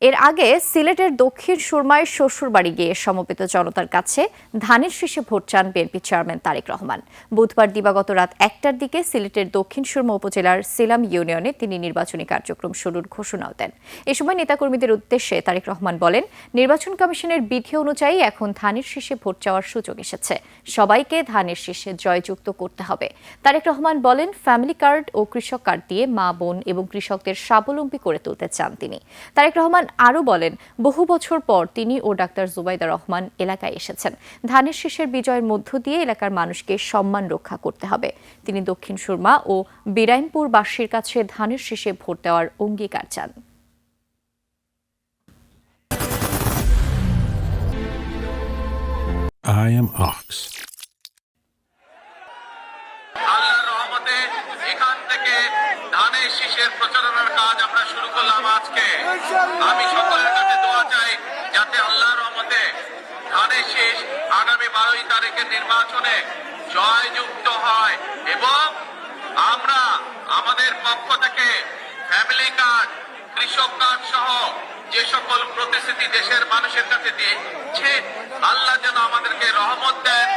এর আগে সিলেটের দক্ষিণ সুরমায় শ্বশুরবাড়ি গিয়ে সমবেত জনতার কাছে ধানের শীষে ভোট চান বিএনপি চেয়ারম্যান তারেক রহমান। বুধবার দিবাগত রাত 1টার দিকে সিলেটের দক্ষিণ সুরমা উপজেলার সিলাম ইউনিয়নে তিনি নির্বাচনী কার্যক্রম শুরুর ঘোষণাও দেন। এ সময় নেতাকর্মীদের উদ্দেশ্যে তারেক রহমান বলেন, নির্বাচন কমিশনের বিধি অনুযায়ী এখন ধানের শীষে ভোট চাওয়ার সুযোগ এসেছে, সবাইকে ধানের শীষে জয়যুক্ত করতে হবে। তারেক রহমান বলেন, ফ্যামিলি কার্ড ও কৃষক কার্ড দিয়ে মা বোন এবং কৃষকদের স্বাবলম্বী করে তুলতে চান তিনি। তারেক রহমান আরও বলেন, বহু বছর পর তিনি ও ডাক্তার জুবাইদা রহমান এলাকায় এসেছেন। ধানের শীষের বিজয়ের মধ্য দিয়ে এলাকার মানুষকে সম্মান রক্ষা করতে হবে। তিনি দক্ষিণ সুরমা ও বিরাইনপুরবাসীর কাছে ধানের শীষে ভোট দেওয়ার অঙ্গীকার চান। I am Ox. আল্লাহর রহমতে এখান থেকে ধানের শীষের প্রচারণার কাজ আমরা শুরু করলাম আজকে। আমি সকলের কাছে দোয়া চাই যাতে আল্লাহর রহমতে ধানের শীষ আগামী 12 তারিখের নির্বাচনে জয়যুক্ত হয় এবং আমরা আমাদের পক্ষ থেকে ফ্যামিলি কার্ড, কৃষক কার্ড সহ যে সকল প্রতিশ্রুতি দেশের মানুষের কাছে দিয়েছে, আল্লাহ যেন আমাদেরকে রহমত দেন